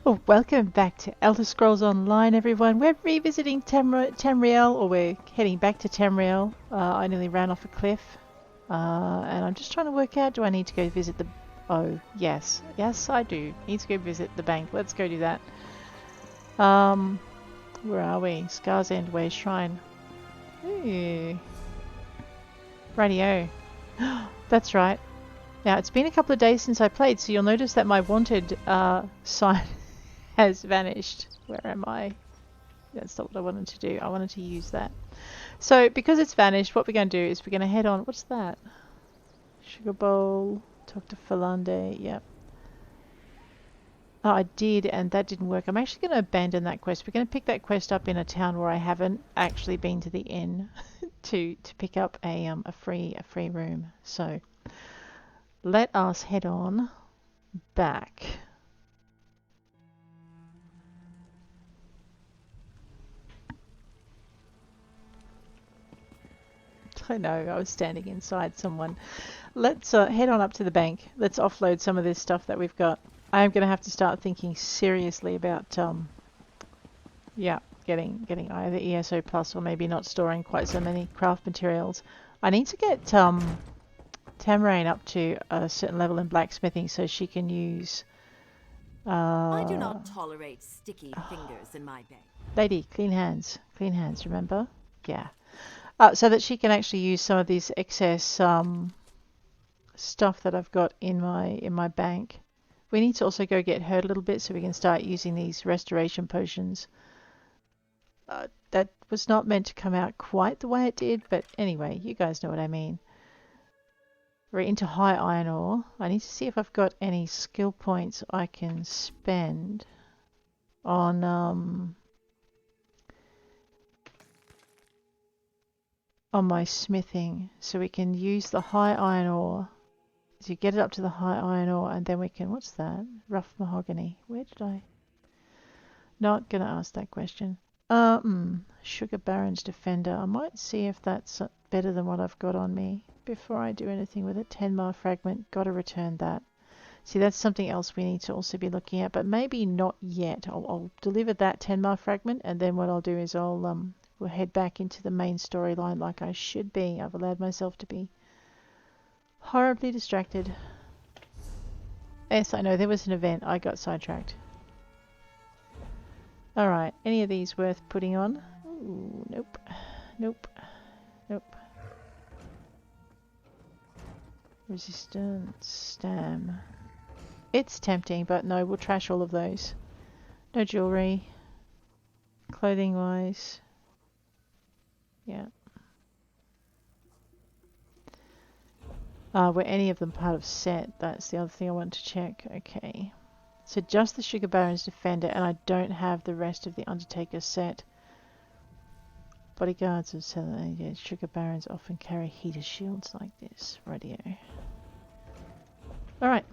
Oh, welcome back to Elder Scrolls Online, everyone. We're revisiting Tamriel, or we're heading back to Tamriel. I nearly ran off a cliff, and I'm just trying to work out, do I need to go visit the... Oh, yes. Yes, I do. Need to go visit the bank. Let's go do that. Where are we? Scar's End Way Shrine. Ooh. Radio. That's right. Now, it's been a couple of days since I played, so you'll notice that my wanted sign has vanished. Where am I? That's not what I wanted to do. I wanted to use that. So, because it's vanished, what we're going to do is we're going to head on... What's that? Sugar Bowl. Talk to Falande. Yep. Oh, I did, and that didn't work. I'm actually going to abandon that quest. We're going to pick that quest up in a town where I haven't actually been to the inn to pick up a free room. So... let us head on back. I know, I was standing inside someone. Let's head on up to the bank. Let's offload some of this stuff that we've got. I am going to have to start thinking seriously about, getting either ESO Plus or maybe not storing quite so many craft materials. I need to get Tamarain up to a certain level in blacksmithing so she can use... I do not tolerate sticky fingers in my bed. Lady, clean hands, remember? Yeah. So that she can actually use some of this excess stuff that I've got in my bank. We need to also go get hurt a little bit so we can start using these restoration potions. That was not meant to come out quite the way it did, but anyway, you guys know what I mean. We're into high iron ore. I need to see if I've got any skill points I can spend on my smithing, so we can use the high iron ore to get it up to the high iron ore, and then we can... what's that? Rough mahogany. Where did I... not gonna ask that question. Sugar Baron's Defender. I might see if that's better than what I've got on me before I do anything with it. 10 mile fragment. Gotta return that. See, that's something else we need to also be looking at, but maybe not yet. I'll deliver that 10 mile fragment, and then what I'll do is we'll head back into the main storyline like I should be. I've allowed myself to be horribly distracted. Yes, I know, there was an event. I got sidetracked. Alright, any of these worth putting on? Ooh, nope. Nope. Nope. Resistance, stam. It's tempting, but no, we'll trash all of those. No jewellery. Clothing wise. Yeah. Were any of them part of set? That's the other thing I want to check. Okay. So just the Sugar Baron's Defender, and I don't have the rest of the Undertaker set. Bodyguards of Southern Sugar Barons often carry heater shields like this. Radio. Alright.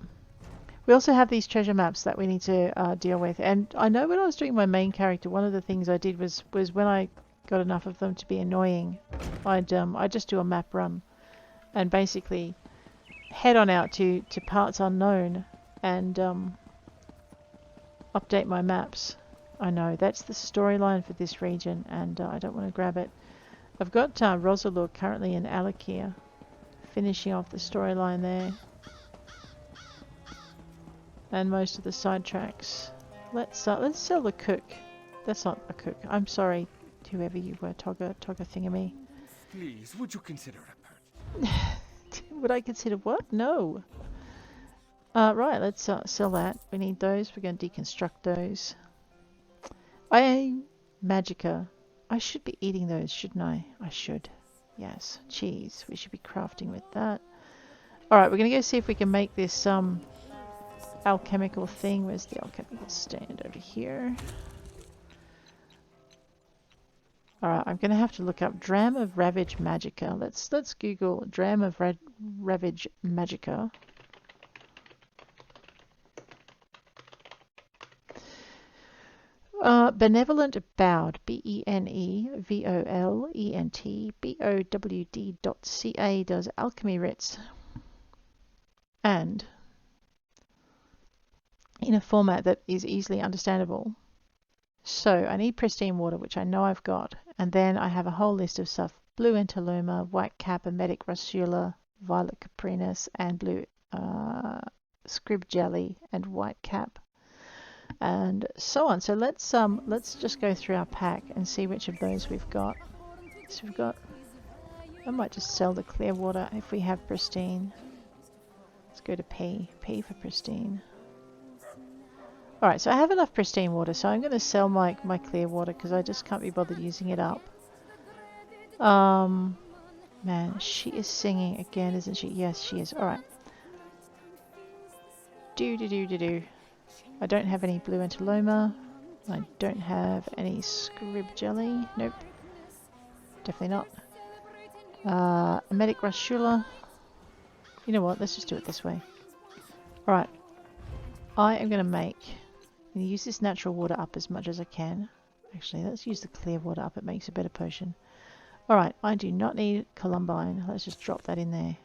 We also have these treasure maps that we need to deal with. And I know when I was doing my main character, one of the things I did was when I got enough of them to be annoying, I'd just do a map run and basically head on out to parts unknown and update my maps. I know, that's the storyline for this region, and I don't want to grab it. I've got Rosalur currently in Alakir, finishing off the storyline there. And most of the side tracks. Let's sell the cook. That's not a cook. I'm sorry, whoever you were, Togger thingamy. Please, would you consider a purchase? Would I consider what? No. Right, let's sell that. We need those. We're going to deconstruct those. Magica. I should be eating those, shouldn't I? I should. Yes. Cheese. We should be crafting with that. Alright, we're going to go see if we can make this alchemical thing. Where's the alchemical stand? Over here. Alright, I'm going to have to look up Dram of Ravage Magica. Let's Google Dram of Ravage Magica. Benevolent Bowed, BENEVOLENT BOWD.ca does alchemy writs. and in a format that is easily understandable. So I need pristine water, which I know I've got, and then I have a whole list of stuff: blue Interluma, white cap, emetic Russula, violet Caprinus, and blue scrib jelly and white cap, and so on. So let's just go through our pack and see which of those we've got. So we've got, I might just sell the clear water if we have pristine. Let's go to P for pristine. Alright, so I have enough pristine water, so I'm going to sell my clear water because I just can't be bothered using it up. Man, she is singing again, isn't she? Yes, she is. Alright. Do. I don't have any blue Interloma. I don't have any scrib jelly. Nope. Definitely not. Emetic Russula. You know what? Let's just do it this way. Alright. I am going to use this natural water up as much as I can. Actually, let's use the clear water up. It makes a better potion. Alright, I do not need Columbine. Let's just drop that in there.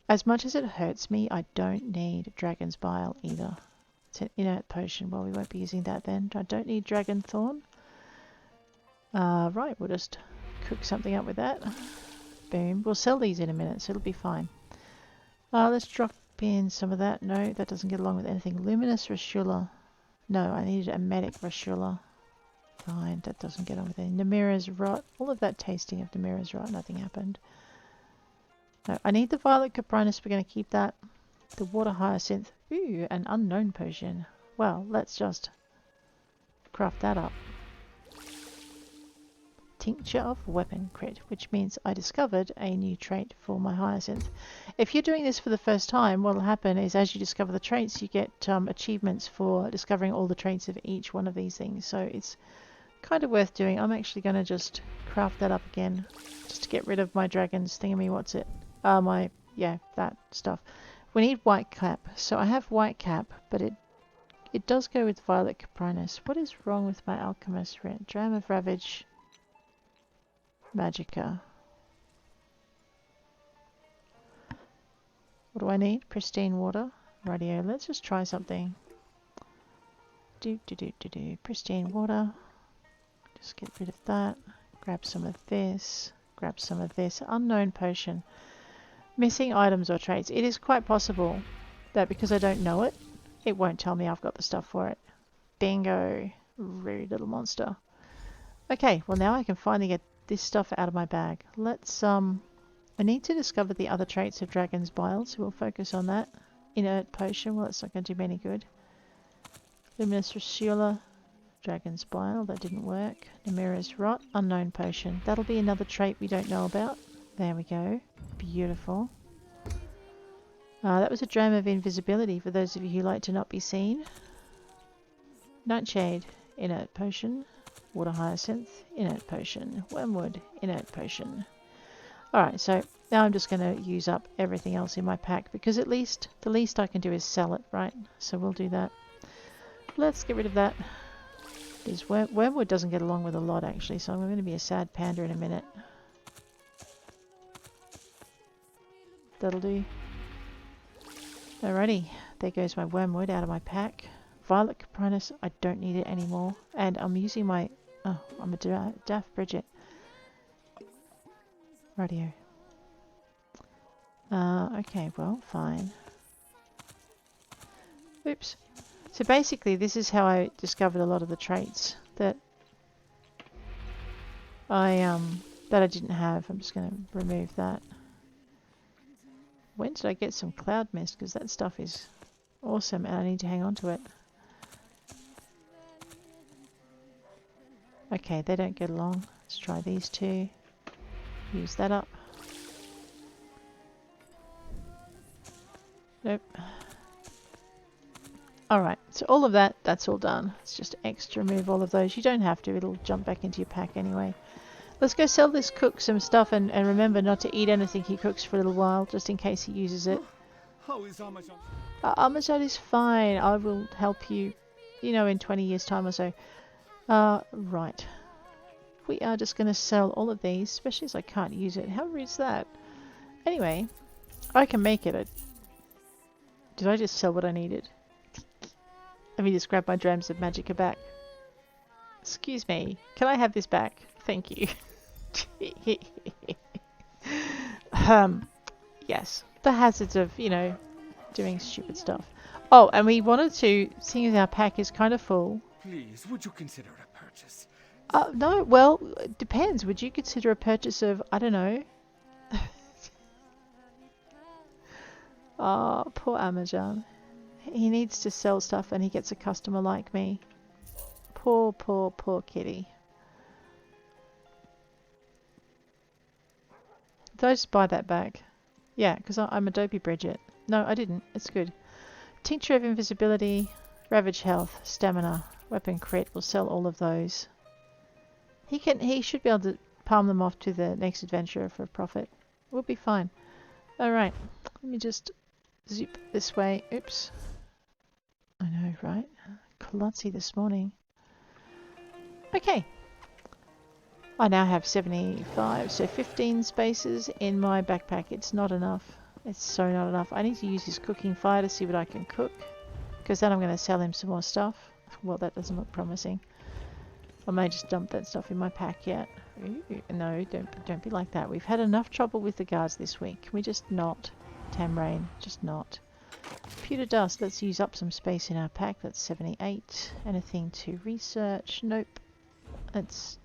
As much as it hurts me, I don't need Dragon's Bile either. It's an inert potion. Well, we won't be using that then. I don't need Dragon Thorn. Right, we'll just cook something up with that. Boom. We'll sell these in a minute, so it'll be fine. Let's drop in some of that. No, that doesn't get along with anything. Luminous Russula. No, I needed emetic Russula. Fine, that doesn't get on with it. Namira's Rot. All of that tasting of Namira's Rot, nothing happened. No, I need the violet Caprinus. We're going to keep that. The water hyacinth. Ooh, an unknown potion. Well, let's just craft that up. Tincture of Weapon Crit, which means I discovered a new trait for my hyacinth. If you're doing this for the first time, what will happen is as you discover the traits, you get achievements for discovering all the traits of each one of these things. So it's kind of worth doing. I'm actually going to just craft that up again, just to get rid of my dragon's thingamy. What's it? That stuff. We need white cap. So I have white cap, but it does go with violet Caprinus. What is wrong with my alchemist? Dram of Ravage. Magicka. What do I need? Pristine water. Radio. Let's just try something. Pristine water. Just get rid of that. Grab some of this. Grab some of this. Unknown potion. Missing items or traits. It is quite possible that because I don't know it, it won't tell me I've got the stuff for it. Bingo. Rude little monster. Okay, well now I can finally get this stuff out of my bag. Let's I need to discover the other traits of Dragon's Bile, so we'll focus on that. Inert potion, well that's not going to do me any good. Luminous Russula, Dragon's Bile, that didn't work. Namira's Rot, unknown potion. That'll be another trait we don't know about. There we go. Beautiful. That was a Dram of Invisibility for those of you who like to not be seen. Nightshade, inert potion. Water Hyacinth, inert potion. Wormwood, inert potion. Alright, so now I'm just going to use up everything else in my pack because at least the least I can do is sell it, right? So we'll do that. Let's get rid of that. Because Wormwood doesn't get along with a lot actually, so I'm going to be a sad panda in a minute. That'll do. Alrighty, there goes my Wormwood out of my pack. Violet Caprinus, I don't need it anymore. And I'm using my... Oh, I'm a daft Bridget. Radio. Okay, well, fine. Oops. So basically, this is how I discovered a lot of the traits that I didn't have. I'm just going to remove that. When did I get some cloud mist? Because that stuff is awesome and I need to hang on to it. Okay, they don't get along. Let's try these two. Use that up. Nope. Alright, so all of that, that's all done. Let's just extra remove all of those. You don't have to, it'll jump back into your pack anyway. Let's go sell this cook some stuff and remember not to eat anything he cooks for a little while, just in case he uses it. How is Amazon? Amazon is fine. I will help you, you know, in 20 years' time or so. Right. We are just going to sell all of these, especially as I can't use it. How rude is that? Anyway, I can make it. Did I just sell what I needed? Let me just grab my drams of magicka back. Excuse me. Can I have this back? Thank you. Yes. The hazards of, you know, doing stupid stuff. Oh, and we wanted to, seeing as our pack is kind of full. Please, would you consider a purchase? No, well, it depends. Would you consider a purchase of, I don't know. Oh, poor Amajan. He needs to sell stuff and he gets a customer like me. Poor, poor, poor kitty. Did I just buy that back? Yeah, because I'm a dopey Bridget. No, I didn't. It's good. Tincture of Invisibility, Ravage Health, Stamina, Weapon Crit. We'll sell all of those. He should be able to palm them off to the next adventurer for a profit. We'll be fine. Alright, let me just zip this way. Oops. I know, right? Klutzy this morning. Okay. I now have 75, so 15 spaces in my backpack. It's not enough. It's so not enough. I need to use his cooking fire to see what I can cook, because then I'm going to sell him some more stuff. Well, that doesn't look promising. I may just dump that stuff in my pack yet. Ooh, no, don't be like that. We've had enough trouble with the guards this week. Can we just not? Tamrain, just not. Pewter dust. Let's use up some space in our pack. That's 78. Anything to research? Nope. That's...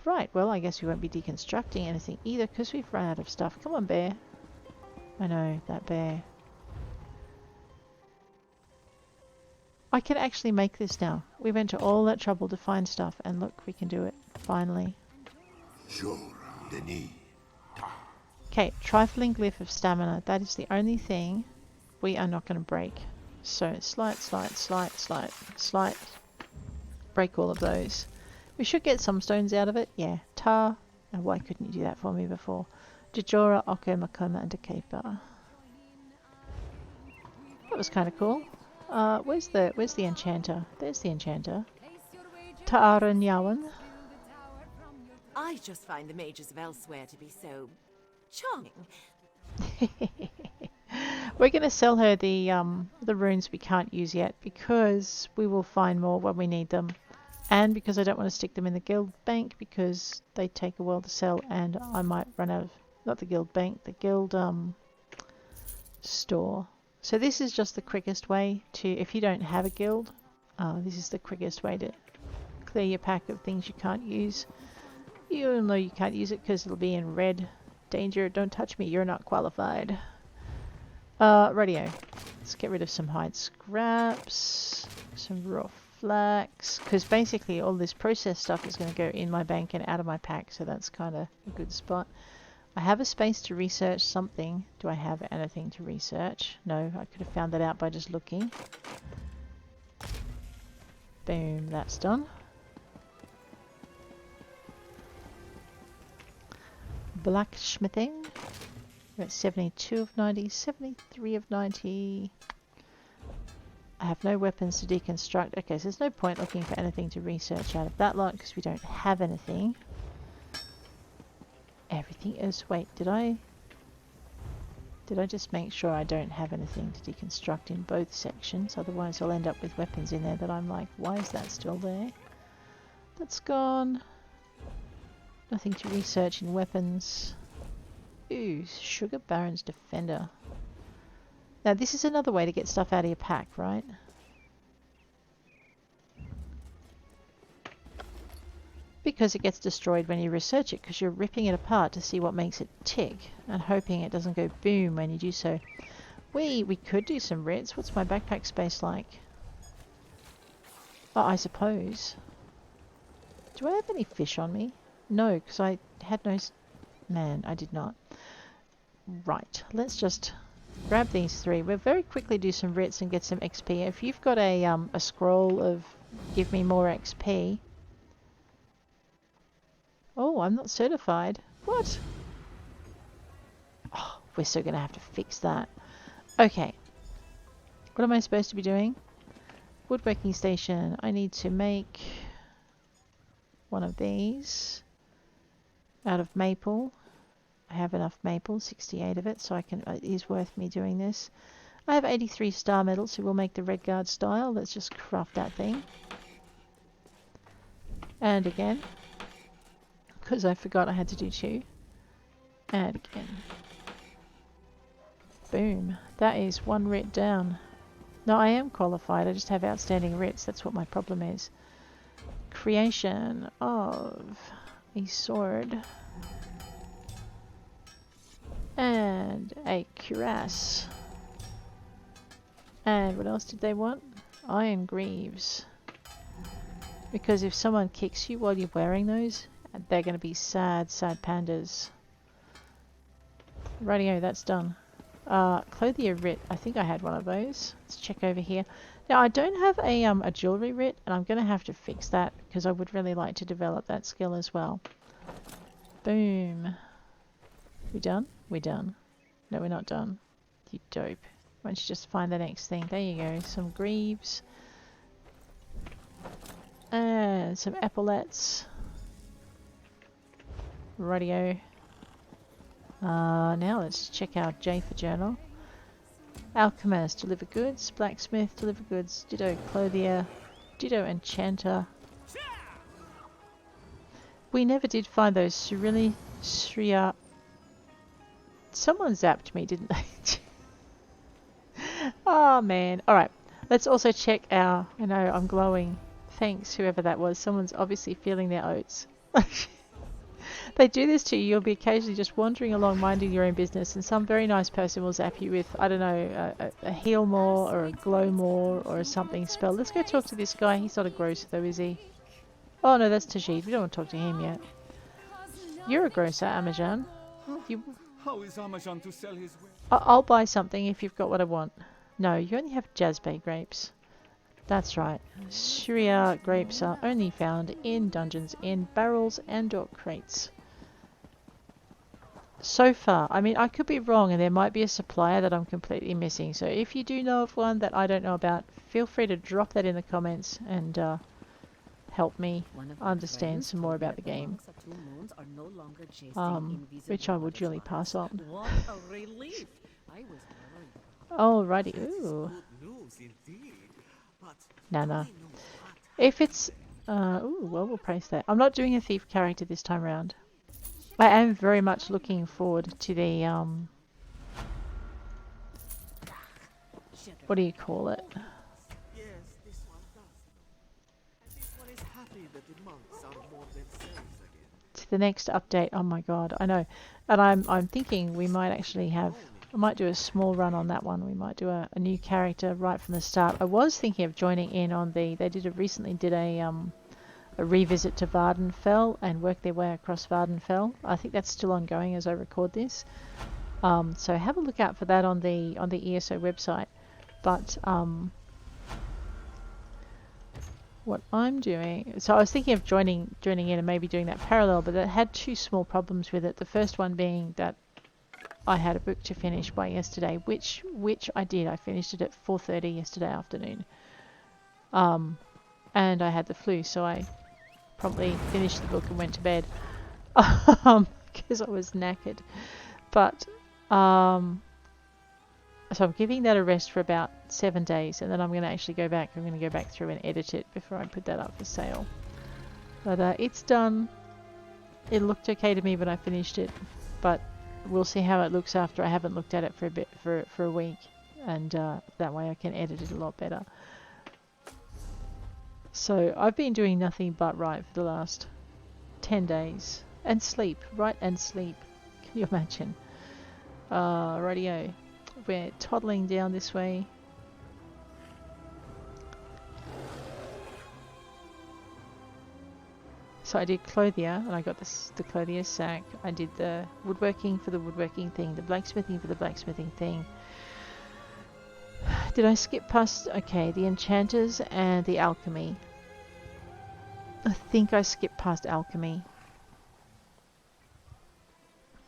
Right, well, I guess we won't be deconstructing anything either because we've run out of stuff. Come on, bear. I know, that bear. I can actually make this now. We went to all that trouble to find stuff, and look, we can do it. Finally. Okay, trifling glyph of stamina. That is the only thing we are not going to break. So, slight. Break all of those. We should get some stones out of it. Yeah, tar. Oh, why couldn't you do that for me before? Jajora, Oko, Makoma, and a caper. That was kind of cool. Where's the enchanter? There's the enchanter. Ta'ara Nyawan. I just find the mages of Elsweyr to be so charming. We're going to sell her the runes we can't use yet because we will find more when we need them, and because I don't want to stick them in the guild bank because they take a while to sell, and I might run out of, not the guild bank, the guild store. So this is just the quickest way to, if you don't have a guild, this is the quickest way to clear your pack of things you can't use. Even though you can't use it because it'll be in red. Danger, don't touch me, you're not qualified. Radio. Let's get rid of some hide scraps, some raw flax, because basically all this processed stuff is going to go in my bank and out of my pack, so that's kind of a good spot. I have a space to research something. Do I have anything to research? No, I could have found that out by just looking. Boom, that's done. Blacksmithing. We're at 72 of 90, 73 of 90. I have no weapons to deconstruct. Okay, so there's no point looking for anything to research out of that lot because we don't have anything. Everything is... Wait, did I just make sure I don't have anything to deconstruct in both sections? Otherwise I'll end up with weapons in there that I'm like, why is that still there? That's gone. Nothing to research in weapons. Ooh, Sugar Baron's Defender. Now this is another way to get stuff out of your pack, right? Because it gets destroyed when you research it, because you're ripping it apart to see what makes it tick, and hoping it doesn't go boom when you do so. We could do some writs. What's my backpack space like? Oh, I suppose. Do I have any fish on me? No, because I had no... Man, I did not. Right, let's just grab these three. We'll very quickly do some writs and get some XP. If you've got a scroll of give me more XP... Oh, I'm not certified. What? Oh, we're still going to have to fix that. Okay. What am I supposed to be doing? Woodworking station. I need to make one of these out of maple. I have enough maple, 68 of it, so I can. It is worth me doing this. I have 83 star medals, so we'll make the red guard style. Let's just craft that thing. And again, because I forgot I had to do 2. And again. Boom. That is 1 writ down. No, I am qualified. I just have outstanding writs. That's what my problem is. Creation of a sword. And a cuirass. And what else did they want? Iron greaves. Because if someone kicks you while you're wearing those, they're going to be sad, sad pandas. Rightio, that's done. Clothier writ. I think I had one of those. Let's check over here. Now I don't have a jewelry writ, and I'm going to have to fix that because I would really like to develop that skill as well. Boom. We done? We're done. No, we're not done. You dope. Why don't you just find the next thing? There you go. Some greaves. And some epaulets. Rightio. Now let's check out J for journal. Alchemist, deliver goods. Blacksmith, deliver goods. Ditto clothier. Ditto enchanter. We never did find those Shriya. Someone zapped me, didn't they? Oh man. Alright. Let's also check our... I know, I'm glowing. Thanks, whoever that was. Someone's obviously feeling their oats. They do this to you. You'll be occasionally just wandering along minding your own business and some very nice person will zap you with, I don't know, a heal more or a glow more or a something spell. Let's go talk to this guy. He's not a grocer though, is he? Oh no, that's Tajid. We don't want to talk to him yet. You're a grocer, Amajan. How is Amajan to sell his wares? I'll buy something if you've got what I want. No, you only have Jazbay grapes. That's right. Shriya grapes are only found in dungeons, in barrels and or crates. So far, I mean, I could be wrong and there might be a supplier that I'm completely missing. So if you do know of one that I don't know about, feel free to drop that in the comments and help me understand some more about the game. Which I will duly pass on. What a relief! I was worried. Alrighty, ooh. Nana. If it's... ooh, well, we'll praise that. I'm not doing a thief character this time round. I am very much looking forward to the, what do you call it? Yes, this one does. And this one is happy that the monks are more themselves again. To the next update. Oh my god, I know. And I'm thinking we might actually have... I might do a small run on that one. We might do a new character right from the start. I was thinking of joining in on the... They recently did a revisit to Vardenfell and work their way across Vardenfell. I think that's still ongoing as I record this. So have a look out for that on the ESO website. But what I'm doing... So I was thinking of joining in and maybe doing that parallel, but it had 2 small problems with it. The first one being that I had a book to finish by yesterday, which I did. I finished it at 4:30 yesterday afternoon. And I had the flu, so I promptly finished the book and went to bed because I was knackered. But so I'm giving that a rest for about 7 days, and then I'm going to actually go back. I'm going to go back through and edit it before I put that up for sale. But it's done. It looked okay to me when I finished it, but we'll see how it looks after I haven't looked at it for a bit, for a week, and that way I can edit it a lot better. So I've been doing nothing but write for the last 10 days. And sleep. Write and sleep. Can you imagine? Radio. We're toddling down this way. So I did clothier, and I got the clothier sack. I did the woodworking for the woodworking thing, the blacksmithing for the blacksmithing thing. Did I skip past... Okay, the enchanters and the alchemy. I think I skipped past alchemy.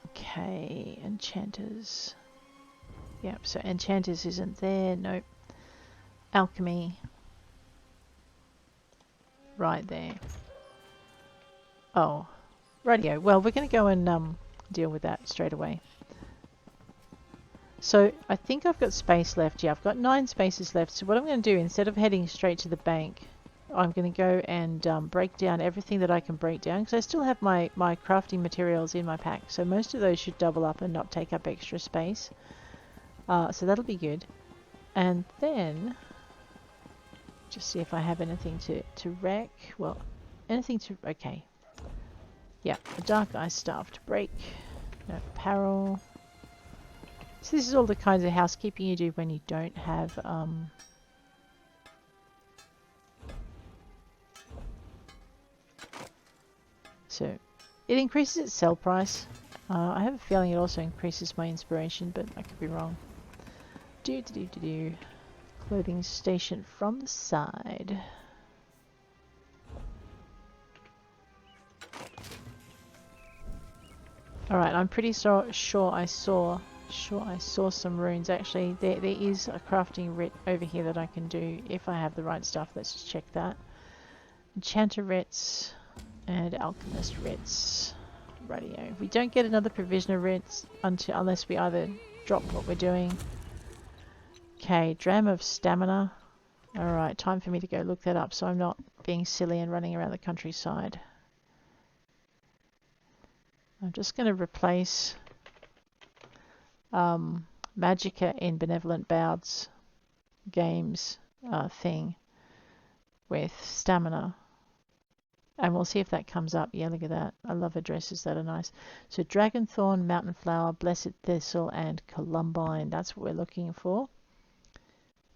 Okay, enchanters. Yep, so enchanters isn't there. Nope. Alchemy. Right there. Oh, radio. Well, we're going to go and deal with that straight away. So I think I've got space left. Yeah, I've got 9 spaces left. So what I'm going to do, instead of heading straight to the bank, I'm going to go and break down everything that I can break down, because I still have my crafting materials in my pack. So most of those should double up and not take up extra space. So that'll be good. And then just see if I have anything to wreck. Well, anything to... Okay. Yeah, a dark ice staff to break. No apparel. So this is all the kinds of housekeeping you do when you don't have... So it increases its sell price. I have a feeling it also increases my inspiration, but I could be wrong. Clothing station from the side. Alright, I'm pretty sure I saw some runes. Actually, there is a crafting writ over here that I can do if I have the right stuff. Let's just check that. Enchanter writs and alchemist writs. Radio. We don't get another provisioner writs unless we either drop what we're doing. Okay, dram of stamina. Alright, time for me to go look that up so I'm not being silly and running around the countryside. I'm just going to replace Magicka in Benevolent Bowd's games thing with stamina. And we'll see if that comes up. Yeah, look at that. I love addresses that are nice. So Dragonthorn, Mountain Flower, Blessed Thistle, and Columbine. That's what we're looking for.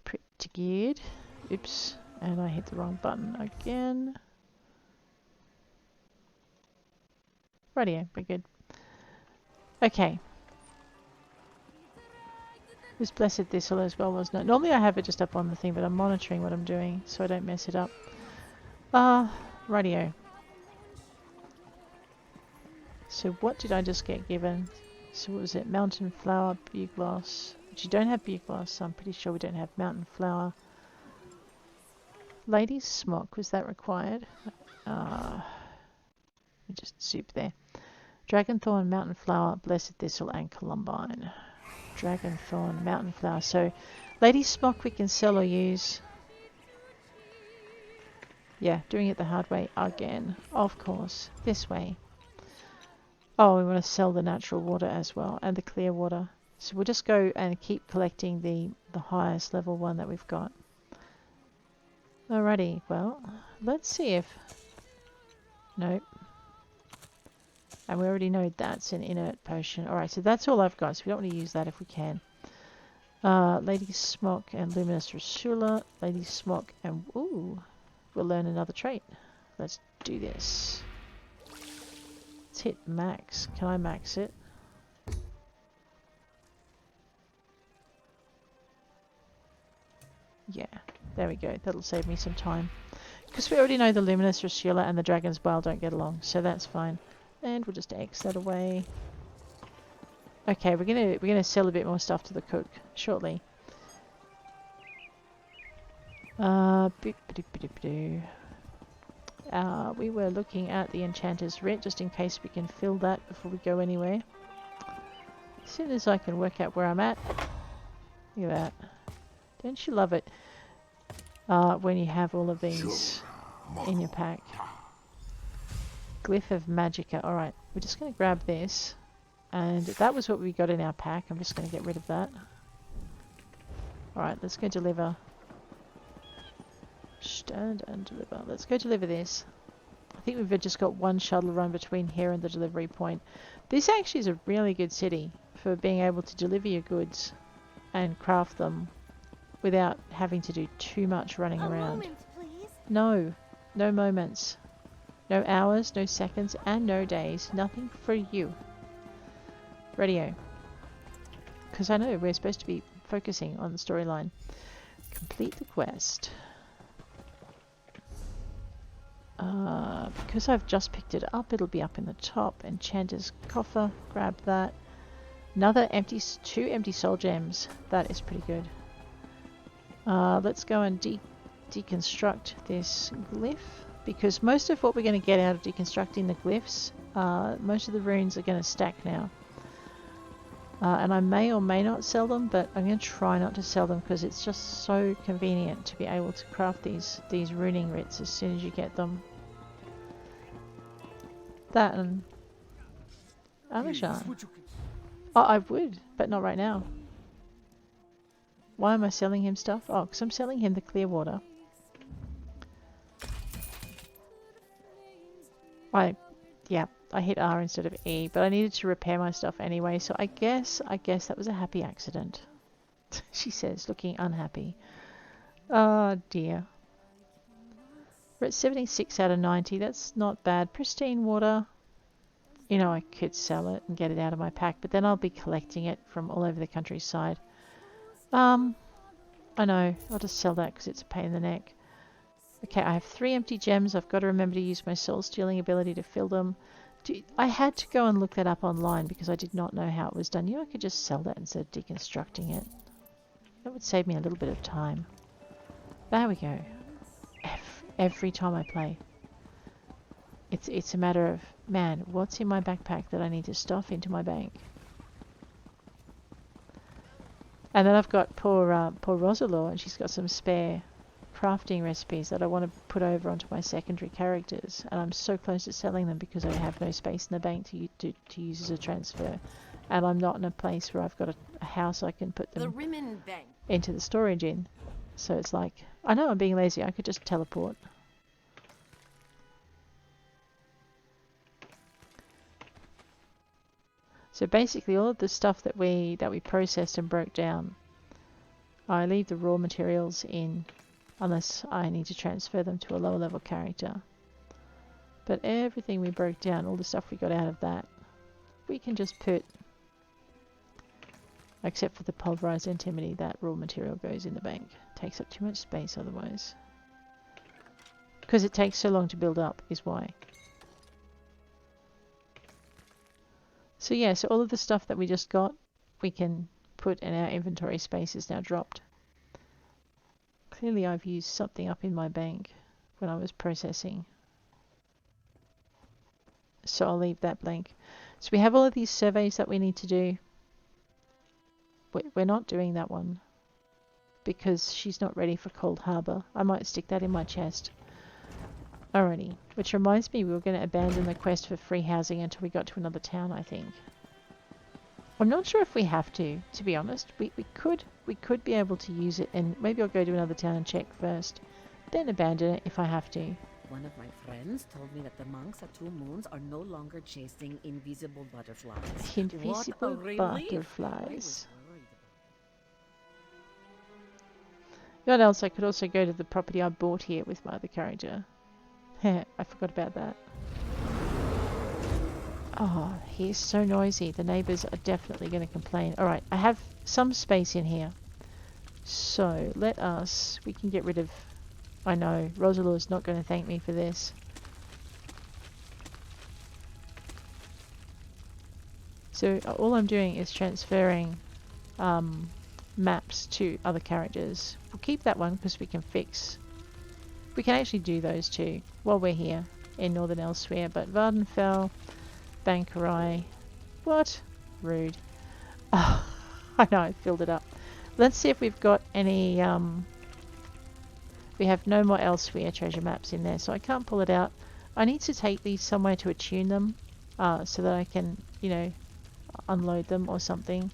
Pretty good. Oops. And I hit the wrong button again. Rightio, we're good. Okay. It was Blessed Thistle as well, wasn't it? Normally I have it just up on the thing, but I'm monitoring what I'm doing so I don't mess it up. Rightio. So what did I just get given? So what was it? Mountain Flower, Bugloss. But you don't have Bugloss, so I'm pretty sure we don't have Mountain Flower. Lady's Smock, was that required? Just soup there. Dragonthorn, Mountain Flower, Blessed Thistle, and Columbine. Dragonthorn, Mountain Flower. So, Lady's Smock we can sell or use. Yeah, doing it the hard way again. Of course. This way. Oh, we want to sell the natural water as well, and the clear water. So we'll just go and keep collecting the highest level one that we've got. Alrighty, well, let's see if... Nope. And we already know that's an inert potion. Alright, so that's all I've got, so we don't want to use that if we can. Lady's Smock and Luminous Rasula. Lady's Smock and... Ooh, we'll learn another trait. Let's do this. Let's hit max. Can I max it? Yeah, there we go. That'll save me some time. Because we already know the Luminous Rasula and the Dragon's Bile don't get along, so that's fine. And we'll just X that away. Okay, we're gonna sell a bit more stuff to the cook shortly. We were looking at the Enchanter's Writ just in case we can fill that before we go anywhere. As soon as I can work out where I'm at. Look at that. Don't you love it when you have all of these in your pack? Glyph of Magicka. Alright, we're just going to grab this. And that was what we got in our pack. I'm just going to get rid of that. Alright, let's go deliver. Stand and deliver. Let's go deliver this. I think we've just got one shuttle run between here and the delivery point. This actually is a really good city for being able to deliver your goods and craft them without having to do too much running around. Moment, please. No. No moments. No hours, no seconds, and no days. Nothing for you. Radio. Because I know we're supposed to be focusing on the storyline. Complete the quest. Because I've just picked it up, it'll be up in the top. Enchanter's Coffer. Grab that. Another two empty soul gems. That is pretty good. Let's go and deconstruct this glyph. Because most of what we're going to get out of deconstructing the glyphs Most of the runes are going to stack now. And I may or may not sell them, but I'm going to try not to sell them because it's just so convenient to be able to craft these runing writs as soon as you get them. That and Amajan. Oh, I would, but not right now. Why am I selling him stuff? Oh, because I'm selling him the clear water. I hit R instead of E, but I needed to repair my stuff anyway, so I guess that was a happy accident. She says, looking unhappy. Oh dear. We're at 76 out of 90. That's not bad. Pristine water. You know, I could sell it and get it out of my pack, but then I'll be collecting it from all over the countryside. I know. I'll just sell that because it's a pain in the neck. Okay, I have 3 empty gems. I've got to remember to use my soul stealing ability to fill them. I had to go and look that up online because I did not know how it was done. You know, I could just sell that instead of deconstructing it. That would save me a little bit of time. There we go. Every time I play. It's a matter of, man, what's in my backpack that I need to stuff into my bank? And then I've got poor Rosalor, and she's got some spare crafting recipes that I want to put over onto my secondary characters, and I'm so close to selling them because I have no space in the bank to use as a transfer, and I'm not in a place where I've got a house I can put them into the storage in. So it's like, I know I'm being lazy, I could just teleport. So basically all of the stuff that we processed and broke down, I leave the raw materials in unless I need to transfer them to a lower level character. But everything we broke down, all the stuff we got out of that, we can just put, except for the pulverized antimony, that raw material goes in the bank. Takes up too much space otherwise. Because it takes so long to build up is why. So yeah, so all of the stuff that we just got, we can put in our inventory space is now dropped. Clearly I've used something up in my bank when I was processing. So I'll leave that blank. So we have all of these surveys that we need to do. We're not doing that one because she's not ready for Cold Harbour. I might stick that in my chest. Alrighty. Which reminds me, we were going to abandon the quest for free housing until we got to another town, I think. I'm not sure if we have to be honest. We could be able to use it, and maybe I'll go to another town and check first, then abandon it if I have to. One of my friends told me that the monks at Two Moons are no longer chasing invisible butterflies. Invisible butterflies. You know what else? I could also go to the property I bought here with my other character. I forgot about that. Oh, he's so noisy. The neighbours are definitely going to complain. Alright, I have some space in here. So, we can get rid of... I know, Rosalor's not going to thank me for this. So, all I'm doing is transferring maps to other characters. We'll keep that one because we can fix... We can actually do those too while we're here in Northern Elsweyr, but Vardenfell, Bankerai... What? Rude. Oh, I know, I filled it up. Let's see if we've got any... We have no more Elsweyr treasure maps in there, so I can't pull it out. I need to take these somewhere to attune them, so that I can, you know, unload them or something.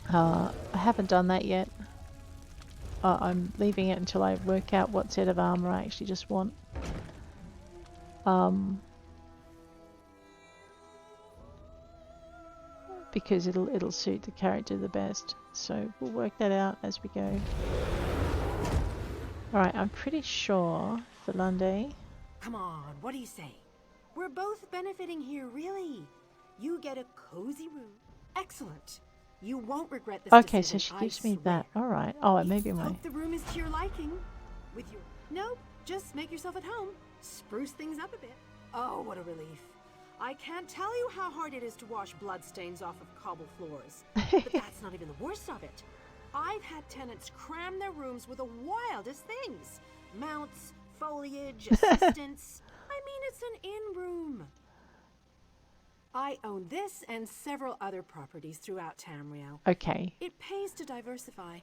I haven't done that yet. I'm leaving it until I work out what set of armor I actually just want. Because it'll suit the character the best. So we'll work that out as we go. Alright, I'm pretty sure Philande. Come on, what do you say? We're both benefiting here, really. You get a cozy room. Excellent. You won't regret this. Okay, so decision, she gives I me swear. that. Alright. Oh, maybe my... Hope the room is to your liking. With your... Nope, just make yourself at home. Spruce things up a bit. Oh, what a relief. I can't tell you how hard it is to wash bloodstains off of cobble floors. But that's not even the worst of it. I've had tenants cram their rooms with the wildest things. Mounts, foliage, assistants. I mean, it's an inn room. I own this and several other properties throughout Tamriel. Okay. It pays to diversify.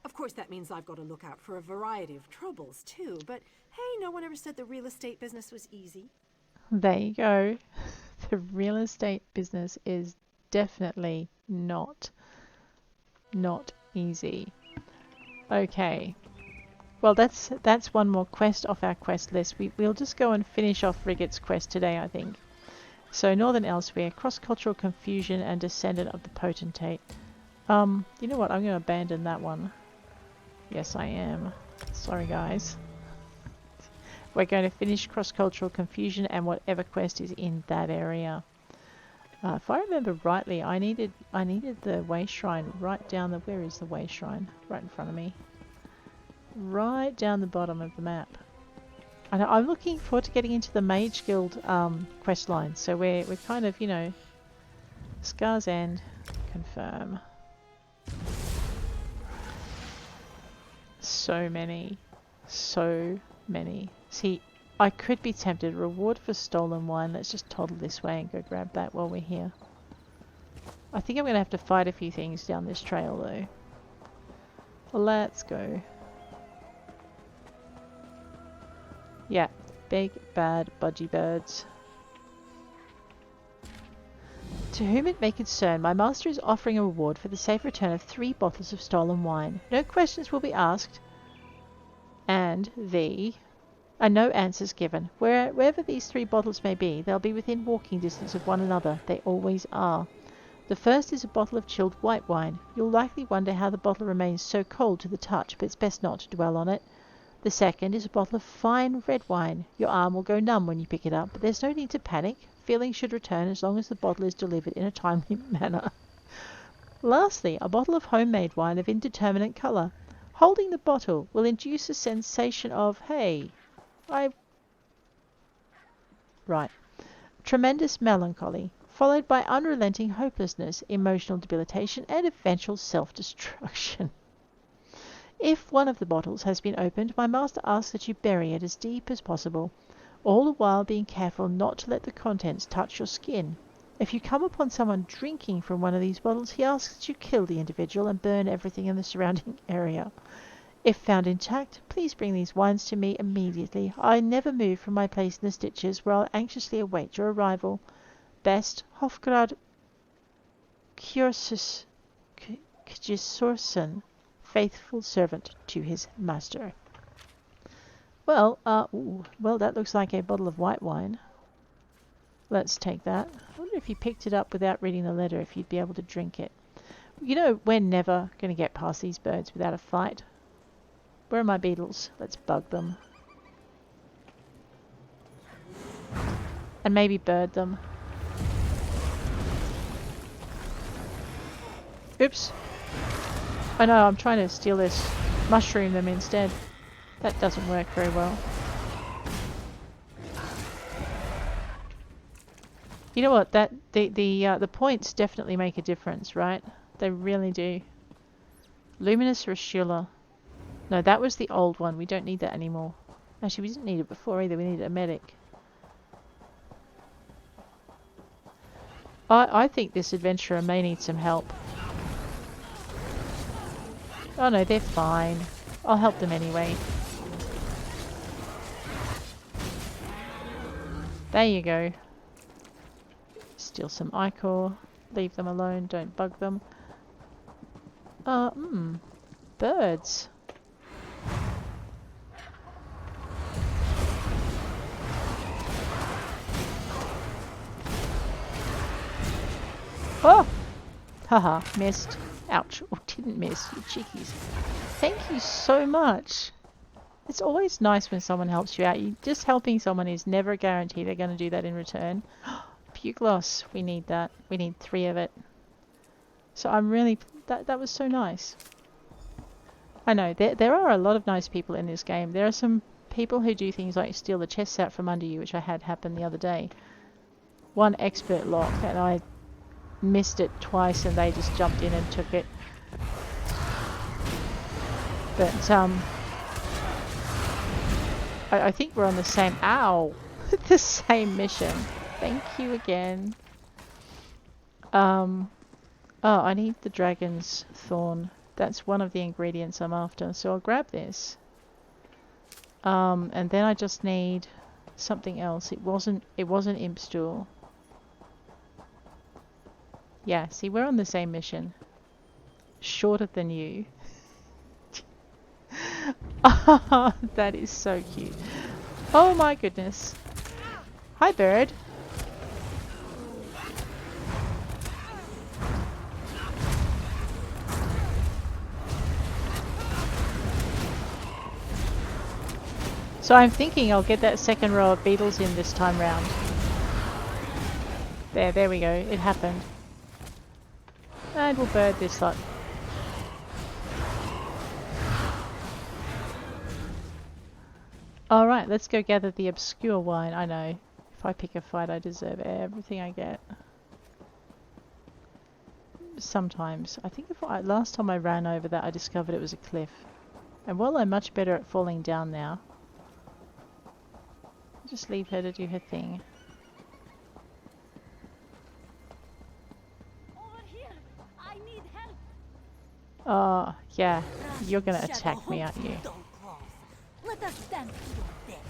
Of course, that means I've got to look out for a variety of troubles, too. But hey, no one ever said the real estate business was easy. There you go. The real estate business is definitely not easy. Okay. Well, that's one more quest off our quest list. We'll just go and finish off Riggett's quest today, I think. So, Northern Elsweyr, cross-cultural confusion and descendant of the potentate. You know what? I'm going to abandon that one. Yes, I am. Sorry, guys. We're going to finish cross-cultural confusion and whatever quest is in that area. If I remember rightly, I needed the way shrine right down the... Where is the way shrine? Right in front of me. Right down the bottom of the map. And I'm looking forward to getting into the Mage Guild quest line. So we're kind of, you know, Scar's End, confirm. So many. See, I could be tempted. Reward for stolen wine. Let's just toddle this way and go grab that while we're here. I think I'm going to have to fight a few things down this trail though. Let's go. Yeah, big bad budgie birds. To whom it may concern, my master is offering a reward for the safe return of 3 bottles of stolen wine. No questions will be asked, and no answers given. Wherever these 3 bottles may be, they'll be within walking distance of one another. They always are. The first is a bottle of chilled white wine. You'll likely wonder how the bottle remains so cold to the touch, but it's best not to dwell on it. The second is a bottle of fine red wine. Your arm will go numb when you pick it up, but there's no need to panic. Feeling should return as long as the bottle is delivered in a timely manner. Lastly, a bottle of homemade wine of indeterminate colour. Holding the bottle will induce a sensation of, hey, Right. Tremendous melancholy, followed by unrelenting hopelessness, emotional debilitation, and eventual self-destruction. If one of the bottles has been opened, my master asks that you bury it as deep as possible, all the while being careful not to let the contents touch your skin. If you come upon someone drinking from one of these bottles, he asks that you kill the individual and burn everything in the surrounding area. If found intact, please bring these wines to me immediately. I never move from my place in the stitches, where I'll anxiously await your arrival. Best, Hofgrad Kjursorsen, faithful servant to his master. Well, that looks like a bottle of white wine. Let's take that. I wonder if you picked it up without reading the letter, if you'd be able to drink it. You know, we're never going to get past these birds without a fight. Where are my beetles? Let's bug them. And maybe bird them. Oops. Oh no, I'm trying to steal this. Mushroom them instead. That doesn't work very well. You know what? The points definitely make a difference, right? They really do. Luminous Rashula. No, that was the old one. We don't need that anymore. Actually, we didn't need it before either. We needed a medic. I think this adventurer may need some help. Oh no, they're fine. I'll help them anyway. There you go. Steal some ichor. Leave them alone. Don't bug them. Birds. Oh! Haha, missed. Ouch. Oh, didn't miss. You cheekies. Thank you so much. It's always nice when someone helps you out. Just helping someone is never a guarantee they're going to do that in return. Bugloss. We need that. We need 3 of it. So I'm really... That was so nice. I know. There are a lot of nice people in this game. There are some people who do things like steal the chests out from under you, which I had happen the other day. One expert lock, and I missed it twice, and they just jumped in and took it. But I think we're on the same... Ow! The same mission. Thank you again. Oh, I need the dragon's thorn. That's one of the ingredients I'm after. So I'll grab this. And then I just need something else. It wasn't imp stool. Yeah, see, we're on the same mission. Shorter than you. Oh, that is so cute. Oh my goodness. Hi, bird. So I'm thinking I'll get that second row of beetles in this time round. There we go. It happened. And we'll bird this lot. Alright, let's go gather the obscure wine. I know. If I pick a fight, I deserve everything I get. Sometimes. I think last time I ran over that, I discovered it was a cliff. And while I'm much better at falling down now, I'll just leave her to do her thing. Over here. I need help. Oh, yeah. You're gonna attack me, aren't you? Don't cross. Let us dance to your death.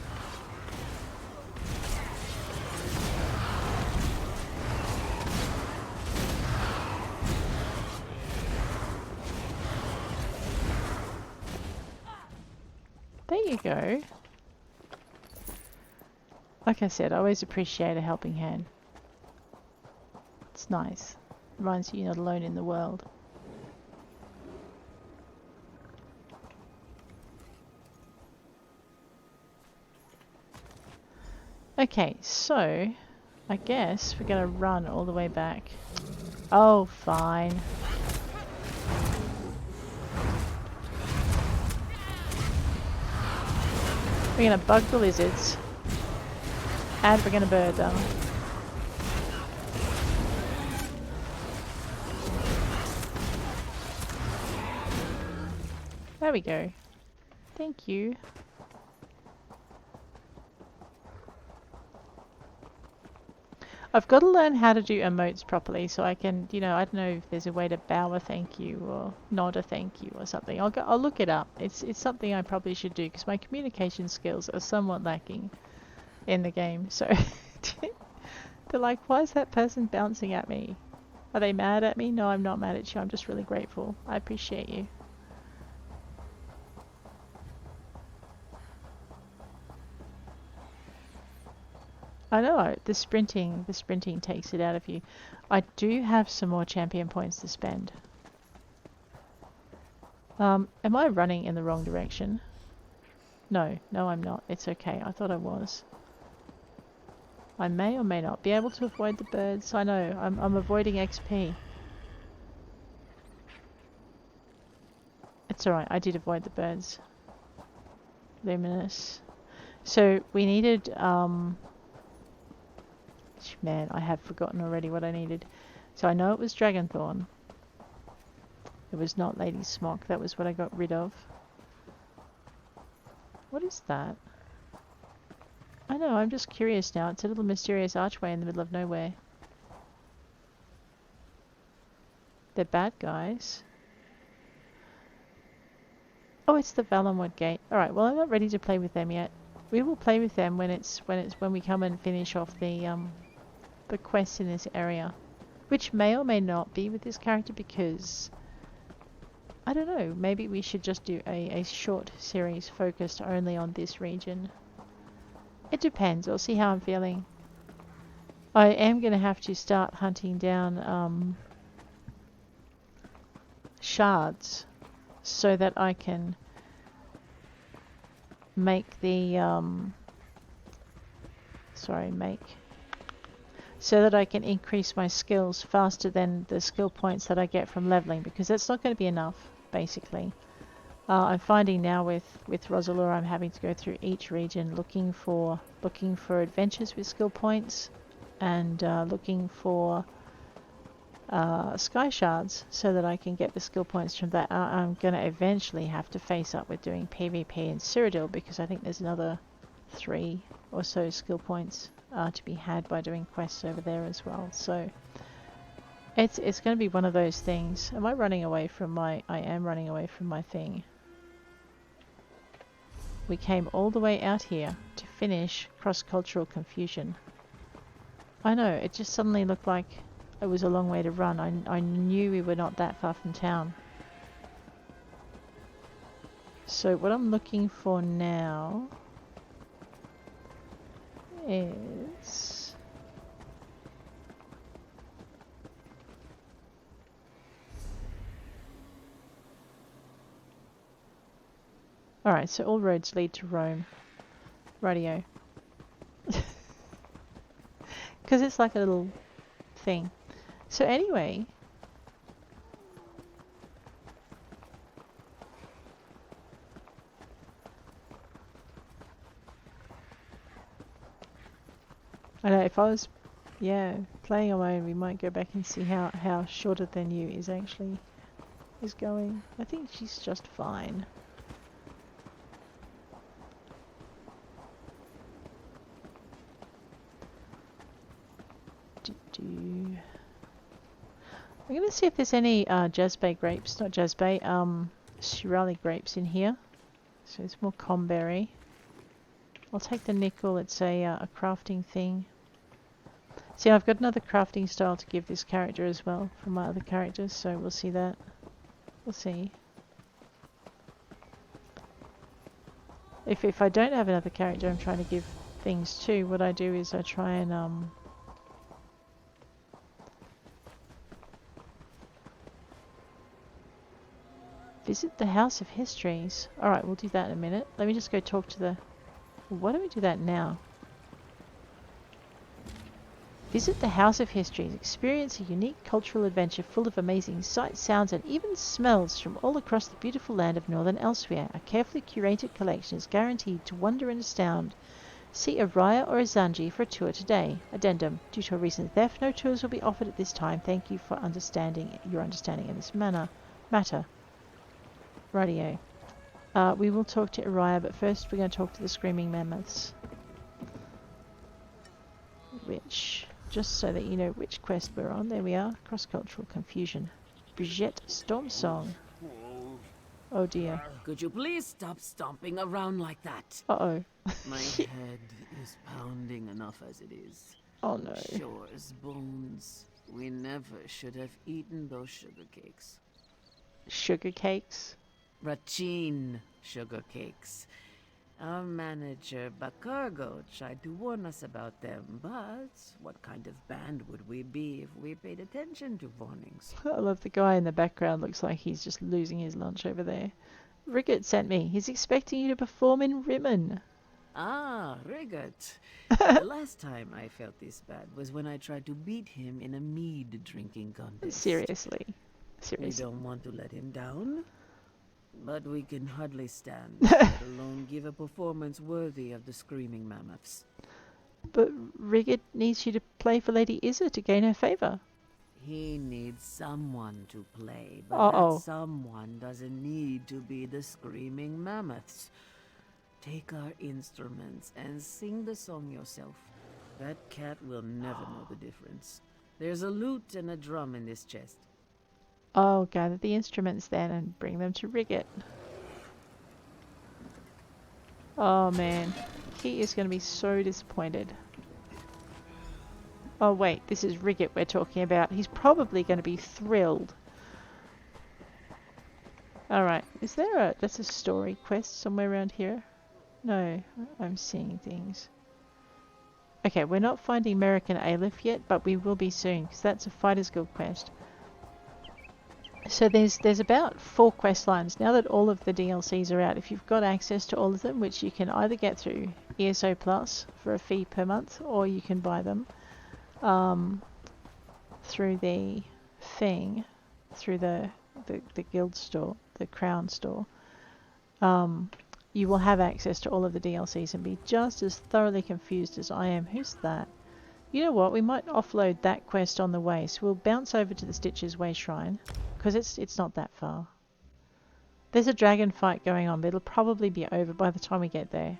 There you go. Like I said, I always appreciate a helping hand. It's nice. Reminds you you're not alone in the world. Okay, so I guess we're gonna run all the way back. Oh, fine. We're gonna bug the lizards. And we're gonna bird them. There we go. Thank you. I've got to learn how to do emotes properly so I can, I don't know if there's a way to bow a thank you or nod a thank you or something. I'll look it up. It's something I probably should do because my communication skills are somewhat lacking in the game. So they're like, why is that person bouncing at me? Are they mad at me? No, I'm not mad at you. I'm just really grateful. I appreciate you. I know, the sprinting takes it out of you. I do have some more champion points to spend. Am I running in the wrong direction? No, I'm not. It's okay. I thought I was. I may or may not be able to avoid the birds. I know, I'm avoiding XP. It's alright, I did avoid the birds. Luminous. So, we needed, man, I have forgotten already what I needed. So I know it was Dragonthorn. It was not Lady Smock. That was what I got rid of. What is that? I know, I'm just curious now. It's a little mysterious archway in the middle of nowhere. They're bad guys. Oh, it's the Valenwood Gate. Alright, well I'm not ready to play with them yet. We will play with them when we come and finish off the quests in this area, which may or may not be with this character because I don't know, maybe we should just do a short series focused only on this region. It depends. I'll see how I'm feeling. I am going to have to start hunting down shards so that I can make the so that I can increase my skills faster than the skill points that I get from leveling, because that's not going to be enough, basically. I'm finding now with Rosalura I'm having to go through each region looking for adventures with skill points and looking for sky shards so that I can get the skill points from that. I'm going to eventually have to face up with doing PvP in Cyrodiil because I think there's another 3 or so skill points to be had by doing quests over there as well. So it's going to be one of those things. Am I running away from my... I am running away from my thing. We came all the way out here to finish cross-cultural confusion. I know, it just suddenly looked like it was a long way to run. I knew we were not that far from town. So what I'm looking for now is... Alright, so all roads lead to Rome. Radio. Because it's like a little thing. So anyway... I know, if I was, playing on my own, we might go back and see how Shorter Than You is going. I think she's just fine. I'm going to see if there's any Jazbay grapes, not Jazbay, Shirali grapes in here. So it's more Comberry. I'll take the nickel. It's a crafting thing. See, I've got another crafting style to give this character as well from my other characters, so we'll see that. We'll see. If I don't have another character I'm trying to give things to, what I do is I try and visit the House of Histories. Alright, we'll do that in a minute. Let me just go talk to the... Why don't we do that now? Visit the House of Histories. Experience a unique cultural adventure full of amazing sights, sounds and even smells from all across the beautiful land of northern Elsweyr. A carefully curated collection is guaranteed to wonder and astound. See a Raya or a Zanji for a tour today. Addendum. Due to a recent theft, no tours will be offered at this time. Thank you for your understanding in this matter. Radio. We will talk to Araya, but first we're going to talk to the Screaming Mammoths. Which, just so that you know which quest we're on, there we are. Cross-cultural confusion. Brigitte Storm Song. Oh dear. Could you please stop stomping around like that? Uh-oh. My head is pounding enough as it is. Oh no. Sure as bones. We never should have eaten those sugar cakes. Sugar cakes? Rachin sugar cakes. Our manager, Bacargo, tried to warn us about them, but what kind of band would we be if we paid attention to warnings? I love the guy in the background. Looks like he's just losing his lunch over there. Riggett sent me. He's expecting you to perform in Rimmen. Ah, Riggett. The last time I felt this bad was when I tried to beat him in a mead drinking contest. Seriously. We don't want to let him down. But we can hardly stand, let alone give a performance worthy of the Screaming Mammoths. But Riggett needs you to play for Lady Izza to gain her favour. He needs someone to play, but that someone doesn't need to be the Screaming Mammoths. Take our instruments and sing the song yourself. That cat will never know the difference. There's a lute and a drum in this chest. I'll gather the instruments then and bring them to Riggett. Oh man, he is going to be so disappointed. Oh wait, this is Riggett we're talking about. He's probably going to be thrilled. Alright, is there that's a story quest somewhere around here? No, I'm seeing things. Okay, we're not finding American Aleph yet, but we will be soon, because that's a Fighters Guild quest. So there's about 4 quest lines now that all of the DLCs are out. If you've got access to all of them, which you can either get through ESO Plus for a fee per month, or you can buy them through the thing, through the guild store, the crown store, you will have access to all of the DLCs and be just as thoroughly confused as I am. Who's that? You know what? We might offload that quest on the way, so we'll bounce over to the Stitches Way Shrine. Because it's not that far. There's a dragon fight going on, but it'll probably be over by the time we get there.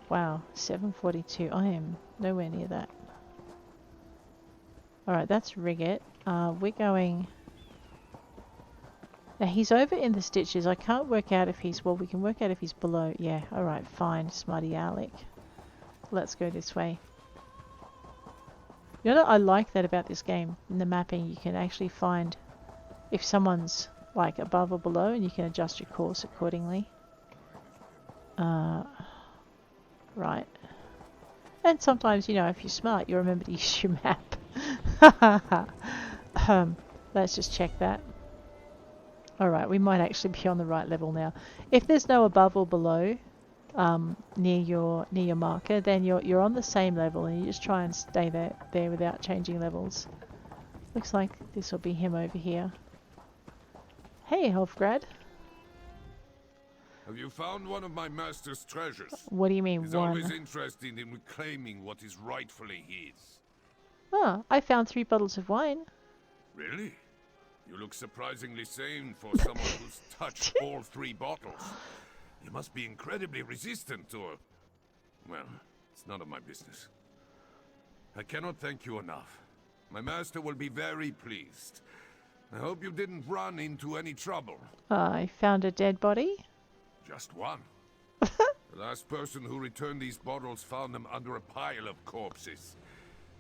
Wow, 742. I am nowhere near that. Alright, that's Riggett. We're going... Now, he's over in the stitches. I can't work out if he's... Well, we can work out if he's below. Yeah, alright, fine, smarty Alec. Let's go this way. You know what I like that about this game? In the mapping, you can actually find if someone's like above or below, and you can adjust your course accordingly. Right. And sometimes, you know, if you're smart, you remember to use your map. Let's just check that. Alright, we might actually be on the right level now. If there's no above or below near your marker, then you're on the same level, and you just try and stay there without changing levels. Looks like this will be him over here. Hey, Hofgrad. Have you found one of my master's treasures? What do you mean, He's one? always interested in reclaiming what is rightfully his. Ah, I found 3 bottles of wine. Really? You look surprisingly sane for someone who's touched all 3 bottles. You must be incredibly resistant to it. Well, it's none of my business. I cannot thank you enough. My master will be very pleased. I hope you didn't run into any trouble. I found a dead body. Just one. The last person who returned these bottles found them under a pile of corpses.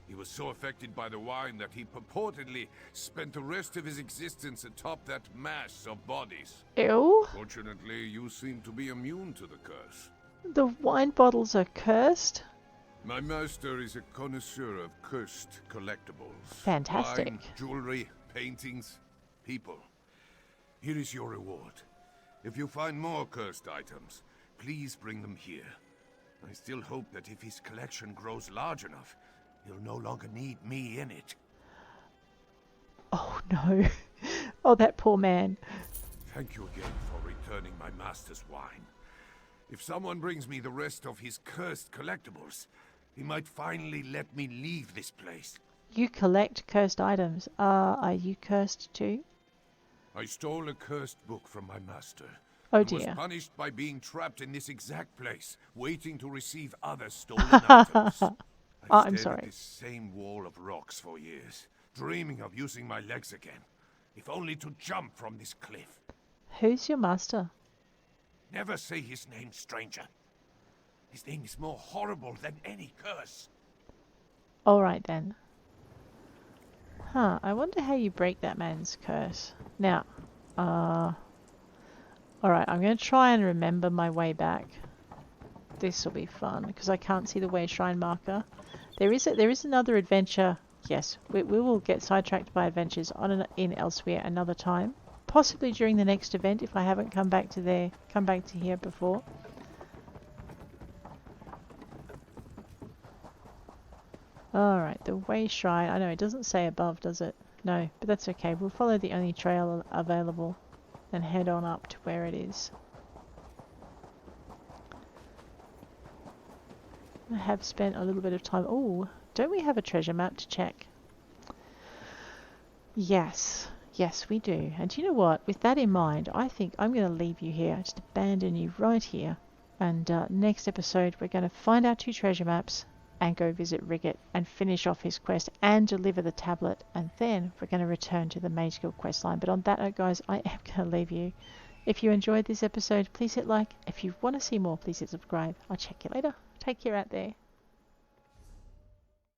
He was so affected by the wine that he purportedly spent the rest of his existence atop that mass of bodies. Ew. Fortunately, you seem to be immune to the curse. The wine bottles are cursed? My master is a connoisseur of cursed collectibles. Fantastic. Wine, jewelry, paintings, people. Here is your reward. If you find more cursed items, please bring them here. I still hope that if his collection grows large enough, he'll no longer need me in it. Oh no. Oh, that poor man. Thank you again for returning my master's wine. If someone brings me the rest of his cursed collectibles, he might finally let me leave this place. You collect cursed items. Are you cursed too? I stole a cursed book from my master. Oh and was dear. punished by being trapped in this exact place, waiting to receive other stolen items. I'm I've stared sorry. at this same wall of rocks for years, dreaming of using my legs again, if only to jump from this cliff. Who's your master? Never say his name, stranger. His name is more horrible than any curse. Alright then. Huh, I wonder how you break that man's curse. Now, alright, I'm going to try and remember my way back. This will be fun, because I can't see the way shrine marker. There is another adventure. Yes, we will get sidetracked by adventures in Elsweyr another time. Possibly during the next event if I haven't come back to here before. Alright, the way shrine. I know it doesn't say above, does it? No, but that's okay. We'll follow the only trail available and head on up to where it is. I have spent a little bit of time. Oh, don't we have a treasure map to check? Yes. Yes, we do. And you know what? With that in mind, I think I'm going to leave you here. Just abandon you right here. And next episode, we're going to find our 2 treasure maps and go visit Riggett and finish off his quest and deliver the tablet. And then we're going to return to the Mage Guild questline. But on that note, guys, I am going to leave you. If you enjoyed this episode, please hit like. If you want to see more, please hit subscribe. I'll check you later. Take care out there.